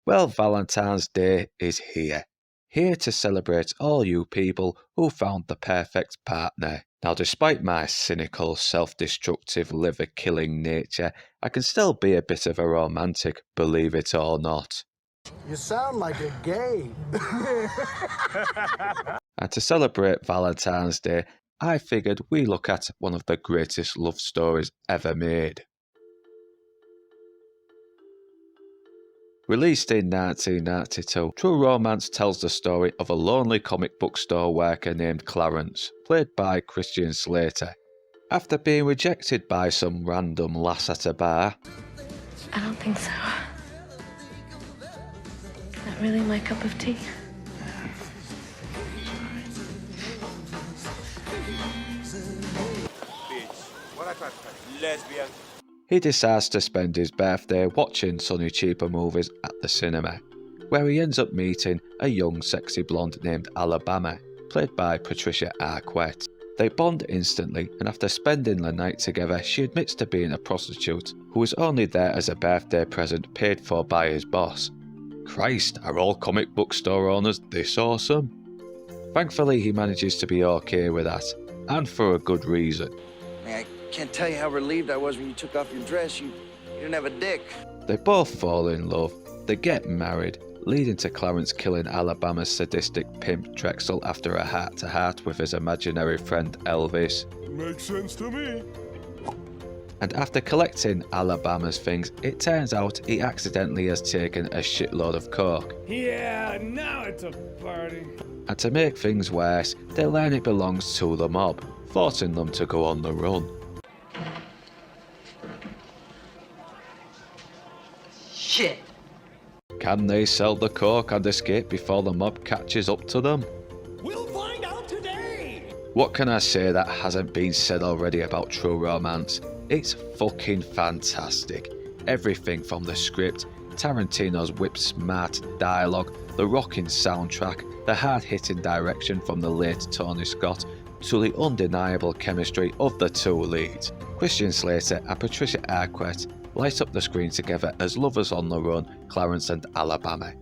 Well, Valentine's Day is here. Here to celebrate all you people who found the perfect partner. Now, despite my cynical, self-destructive, liver-killing nature, I can still be a bit of a romantic, believe it or not. You sound like a gay. And to celebrate Valentine's Day, I figured we look at one of the greatest love stories ever made. Released in 1992, True Romance tells the story of a lonely comic book store worker named Clarence, played by Christian Slater. After being rejected by some random lass at a bar, I don't think so. Not really my cup of tea. Lesbian. he decides to spend his birthday watching Sonny Cheaper movies at the cinema, where he ends up meeting a young sexy blonde named Alabama, played by Patricia Arquette. They bond instantly, and after spending the night together, she admits to being a prostitute who was only there as a birthday present paid for by his boss. Christ, are all comic book store owners this awesome? Thankfully, he manages to be okay with that, and for a good reason. I can't tell you how relieved I was when you took off your dress. You didn't have a dick. They both fall in love, they get married, leading to Clarence killing Alabama's sadistic pimp Drexel after a heart-to-heart with his imaginary friend Elvis. Makes sense to me. And after collecting Alabama's things, it turns out he accidentally has taken a shitload of coke. Yeah, now it's a party. And to make things worse, they learn it belongs to the mob, forcing them to go on the run. Shit. Can they sell the coke and escape before the mob catches up to them? We'll find out today. What can I say that hasn't been said already about True Romance? It's fucking fantastic. Everything from the script, Tarantino's whip-smart dialogue, the rocking soundtrack, the hard-hitting direction from the late Tony Scott, to the undeniable chemistry of the two leads. Christian Slater and Patricia Arquette light up the screen together as lovers on the run, Clarence and Alabama.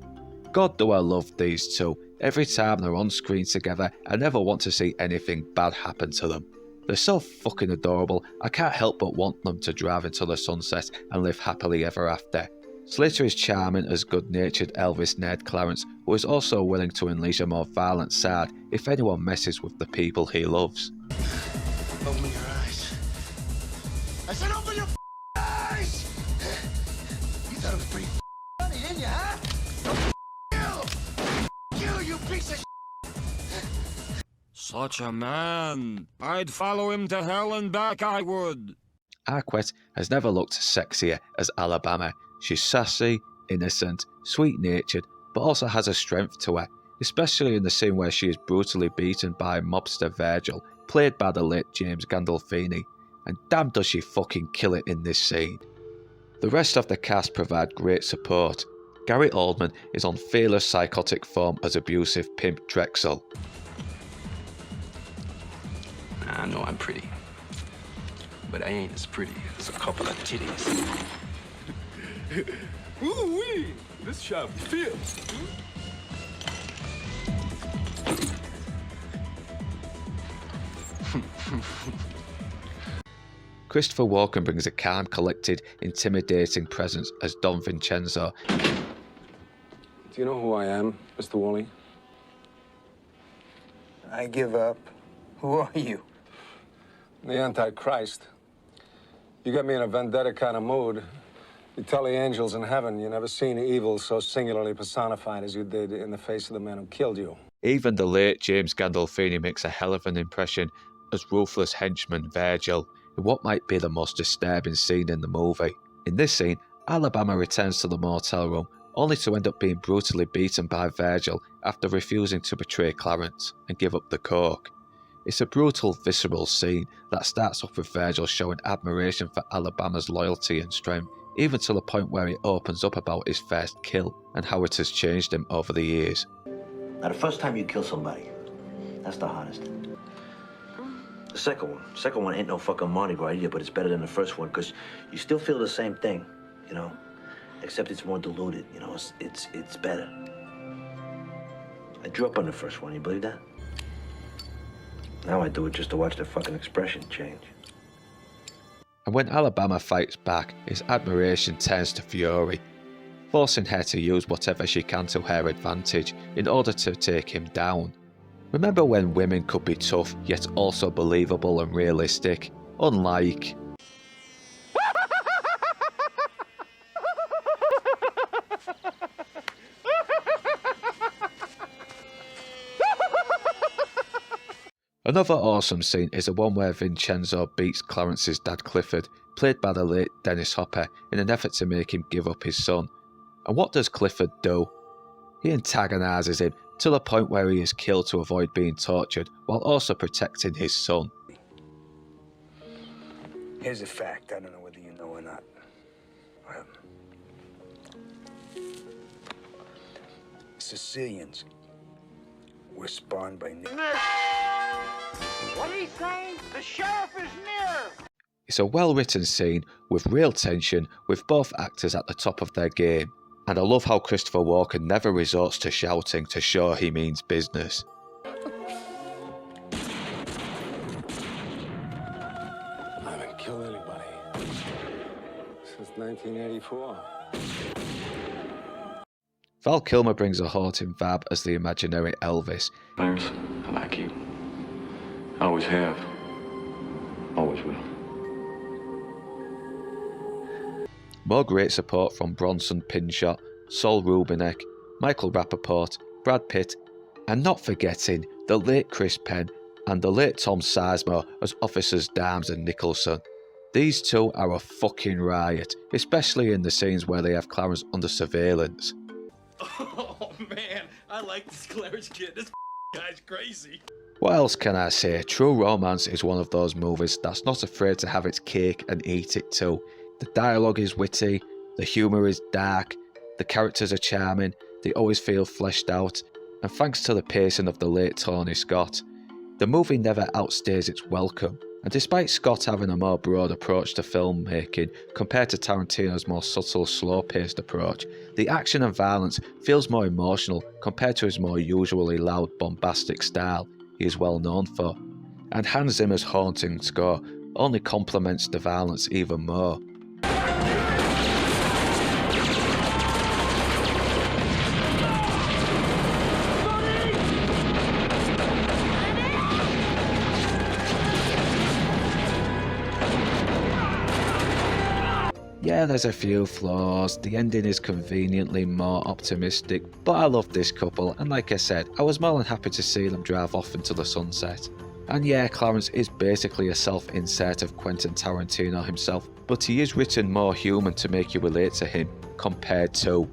God, do I love these two. Every time they're on screen together, I never want to see anything bad happen to them. They're so fucking adorable, I can't help but want them to drive into the sunset and live happily ever after. Slater is charming as good-natured Elvis nerd Clarence, who is also willing to unleash a more violent side if anyone messes with the people he loves. Open your eyes. I said open your eyes! You thought it was pretty funny, didn't you, huh? You piece of Such a man. I'd follow him to hell and back, I would. Arquette has never looked sexier as Alabama. She's sassy, innocent, sweet-natured, but also has a strength to her, especially in the scene where she is brutally beaten by mobster Virgil, played by the late James Gandolfini, and damn does she fucking kill it in this scene. The rest of the cast provide great support. Gary Oldman is on fearless psychotic form as abusive pimp Drexel. I know I'm pretty, but I ain't as pretty as a couple of titties. Ooh-wee, this shall be fierce. Christopher Walken brings a calm, collected, intimidating presence as Don Vincenzo. Do you know who I am, Mr. Wally? I give up. Who are you? The Antichrist. You got me in a vendetta kind of mood. You tell the angels in heaven you never seen evil so singularly personified as you did in the face of the man who killed you. Even the late James Gandolfini makes a hell of an impression as ruthless henchman Virgil, in what might be the most disturbing scene in the movie. In this scene, Alabama returns to the motel room, only to end up being brutally beaten by Virgil after refusing to betray Clarence and give up the coke. It's a brutal, visceral scene that starts off with Virgil showing admiration for Alabama's loyalty and strength, even to the point where he opens up about his first kill and how it has changed him over the years. Now, the first time you kill somebody, that's the hardest. The second one ain't no fucking Mardi Gras either, but it's better than the first one because you still feel the same thing, you know? except it's more diluted, you know, it's better. I drew up on the first one, you believe that? Now I do it just to watch the fucking expression change. And when Alabama fights back, his admiration turns to fury, forcing her to use whatever she can to her advantage in order to take him down. Remember when women could be tough yet also believable and realistic? Unlike... Another awesome scene is the one where Vincenzo beats Clarence's dad Clifford, played by the late Dennis Hopper, in an effort to make him give up his son. And what does Clifford do? He antagonises him to the point where he is killed to avoid being tortured, while also protecting his son. Here's a fact, I don't know whether you know or not. Sicilians were spawned by... What are you saying? The sheriff is near! It's a well-written scene with real tension, with both actors at the top of their game. And I love how Christopher Walken never resorts to shouting to show he means business. I haven't killed anybody since 1984. Val Kilmer brings a haunting vibe as the imaginary Elvis. Clarence, I like you. I always have. Always will. More great support from Bronson Pinchot, Saul Rubinek, Michael Rappaport, Brad Pitt, and not forgetting the late Chris Penn and the late Tom Sizemore as Officers Dahms and Nicholson. These two are a fucking riot, especially in the scenes where they have Clarence under surveillance. Oh man, I like this Clarence kid. This guy's crazy. What else can I say? True Romance is one of those movies that's not afraid to have its cake and eat it too. The dialogue is witty, the humour is dark, the characters are charming, they always feel fleshed out, and thanks to the pacing of the late Tony Scott, the movie never outstays its welcome. And despite Scott having a more broad approach to filmmaking compared to Tarantino's more subtle, slow-paced approach, the action and violence feels more emotional compared to his more usually loud, bombastic style he is well known for. And Hans Zimmer's haunting score only complements the violence even more. Yeah, there's a few flaws, the ending is conveniently more optimistic, but I love this couple, and like I said, I was more than happy to see them drive off into the sunset. And yeah, Clarence is basically a self-insert of Quentin Tarantino himself, but he is written more human to make you relate to him, compared to...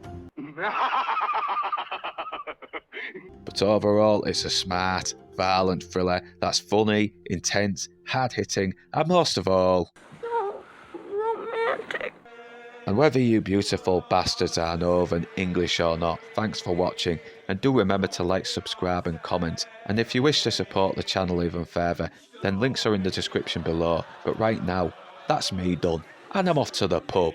But overall, it's a smart, violent thriller that's funny, intense, hard-hitting, and most of all... And whether you beautiful bastards are Northern, English or not, thanks for watching, and do remember to like, subscribe and comment, and if you wish to support the channel even further, then links are in the description below, but right now, that's me done, and I'm off to the pub.